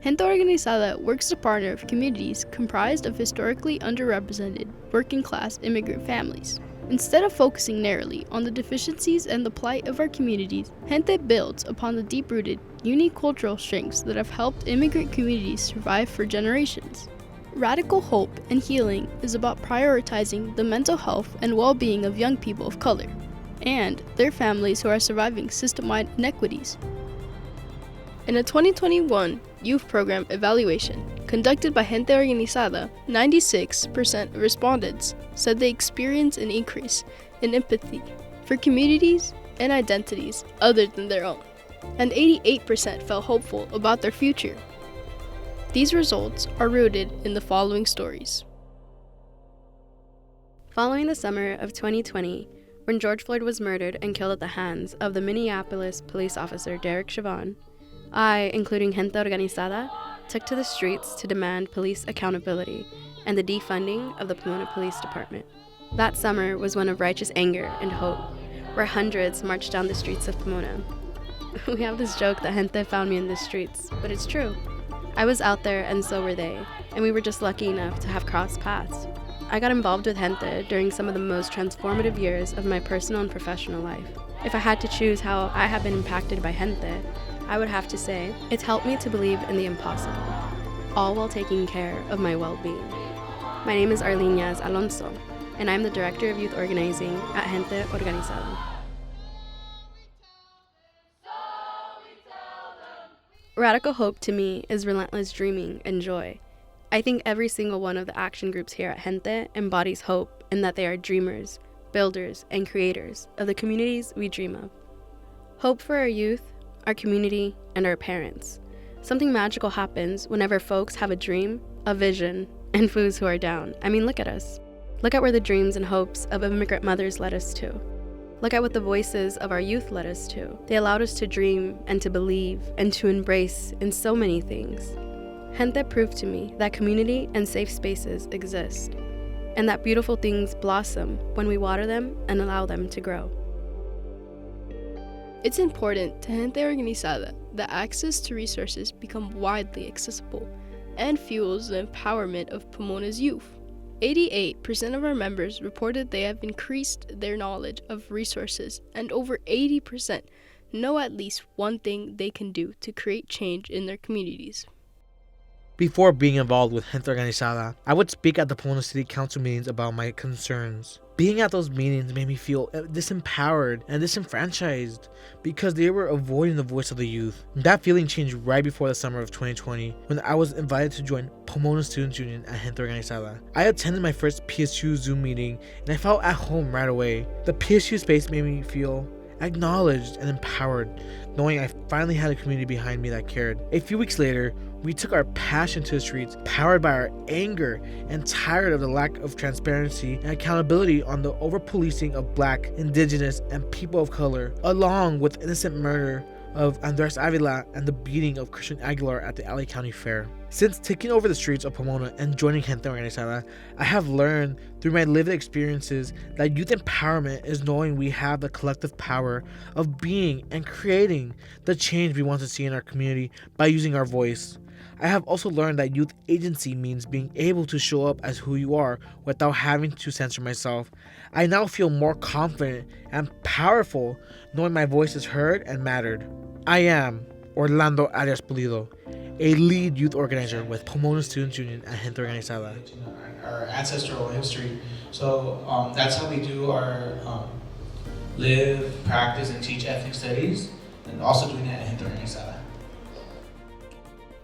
Gente Organizada works to partner with communities comprised of historically underrepresented, working-class immigrant families. Instead of focusing narrowly on the deficiencies and the plight of our communities, Gente builds upon the deep-rooted, unique cultural strengths that have helped immigrant communities survive for generations. Radical hope and healing is about prioritizing the mental health and well-being of young people of color and their families who are surviving system-wide inequities. In a 2021 youth program evaluation conducted by Gente Organizada, 96% of respondents said they experience an increase in empathy for communities and identities other than their own, and 88% felt hopeful about their future. These results are rooted in the following stories. Following the summer of 2020, when George Floyd was murdered and killed at the hands of the Minneapolis police officer Derek Chauvin, I, including Gente Organizada, took to the streets to demand police accountability and the defunding of the Pomona Police Department. That summer was one of righteous anger and hope, where hundreds marched down the streets of Pomona. We have this joke that Gente found me in the streets, but it's true. I was out there and so were they, and we were just lucky enough to have crossed paths. I got involved with Gente during some of the most transformative years of my personal and professional life. If I had to choose how I have been impacted by Gente, I would have to say it's helped me to believe in the impossible, all while taking care of my well-being. My name is Arleen Alonzo, and I'm the Director of Youth Organizing at Gente Organizada. Radical hope to me is relentless dreaming and joy. I think every single one of the action groups here at Gente embodies hope in that they are dreamers, builders, and creators of the communities we dream of. Hope for our youth, our community, and our parents. Something magical happens whenever folks have a dream, a vision, and foos who are down. I mean, look at us. Look at where the dreams and hopes of immigrant mothers led us to. Look at what the voices of our youth led us to. They allowed us to dream and to believe and to embrace in so many things. Gente proved to me that community and safe spaces exist, and that beautiful things blossom when we water them and allow them to grow. It's important to Gente Organizada that access to resources become widely accessible and fuels the empowerment of Pomona's youth. 88% of our members reported they have increased their knowledge of resources, and over 80% know at least one thing they can do to create change in their communities. Before being involved with Gente Organizada, I would speak at the Pomona City Council meetings about my concerns. Being at those meetings made me feel disempowered and disenfranchised because they were avoiding the voice of the youth. That feeling changed right before the summer of 2020 when I was invited to join Pomona Students Union at Gente Organizada. I attended my first PSU Zoom meeting and I felt at home right away. The PSU space made me feel acknowledged and empowered, knowing I finally had a community behind me that cared. A few weeks later, we took our passion to the streets, powered by our anger and tired of the lack of transparency and accountability on the over-policing of Black, Indigenous, and people of color, along with innocent murder of Andres Avila and the beating of Christian Aguilar at the LA County Fair. Since taking over the streets of Pomona and joining Gente Organizada, I have learned through my lived experiences that youth empowerment is knowing we have the collective power of being and creating the change we want to see in our community by using our voice. I have also learned that youth agency means being able to show up as who you are without having to censor myself. I now feel more confident and powerful knowing my voice is heard and mattered. I am Orlando Arias-Pulido, a lead youth organizer with Pomona Students Union at Gente Organizada. Our ancestral history. So that's how we do our live, practice, and teach ethnic studies, and also doing that at Gente Organizada.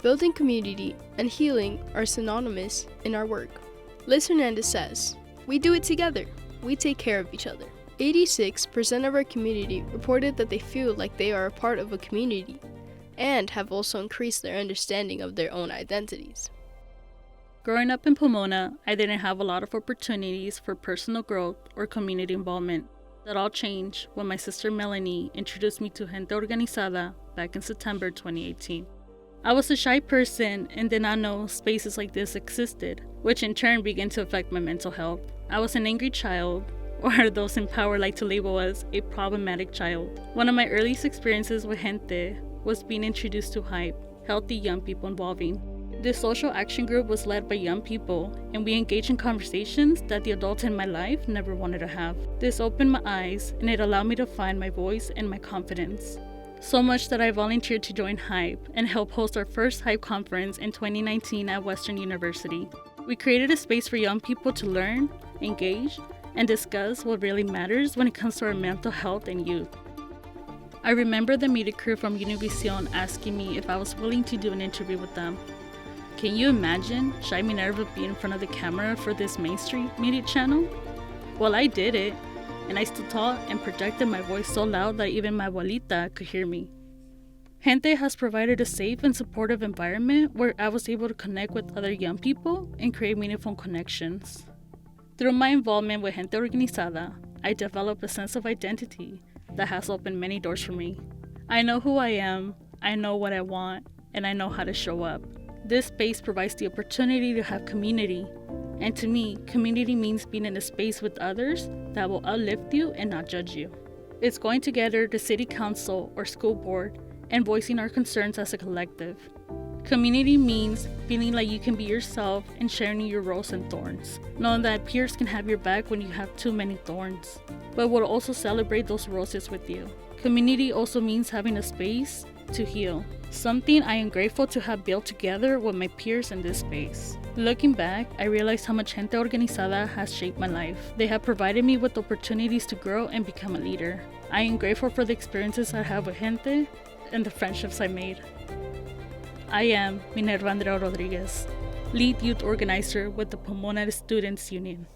Building community and healing are synonymous in our work. Liz Hernandez says, "We do it together. We take care of each other." 86% of our community reported that they feel like they are a part of a community and have also increased their understanding of their own identities. Growing up in Pomona, I didn't have a lot of opportunities for personal growth or community involvement. That all changed when my sister Melanie introduced me to Gente Organizada back in September 2018. I was a shy person and did not know spaces like this existed, which in turn began to affect my mental health. I was an angry child, or those in power like to label as a problematic child. One of my earliest experiences with Gente was being introduced to Hype, healthy young people involving. This social action group was led by young people, and we engaged in conversations that the adults in my life never wanted to have. This opened my eyes, and it allowed me to find my voice and my confidence. So much that I volunteered to join HYPE and help host our first HYPE conference in 2019 at Western University. We created a space for young people to learn, engage, and discuss what really matters when it comes to our mental health and youth. I remember the media crew from Univision asking me if I was willing to do an interview with them. Can you imagine shy Minerva being in front of the camera for this mainstream media channel? Well, I did it, and I still taught and projected my voice so loud that even my abuelita could hear me. Gente has provided a safe and supportive environment where I was able to connect with other young people and create meaningful connections. Through my involvement with Gente Organizada, I developed a sense of identity that has opened many doors for me. I know who I am, I know what I want, and I know how to show up. This space provides the opportunity to have community, and to me, community means being in a space with others that will uplift you and not judge you. It's going together to city council or school board and voicing our concerns as a collective. Community means feeling like you can be yourself and sharing your roses and thorns, knowing that peers can have your back when you have too many thorns, but will also celebrate those roses with you. Community also means having a space to heal, something I am grateful to have built together with my peers in this space. Looking back, I realized how much Gente Organizada has shaped my life. They have provided me with opportunities to grow and become a leader. I am grateful for the experiences I have with Gente and the friendships I made. I am Minerva Andreo-Rodriguez, lead youth organizer with the Pomona Students Union.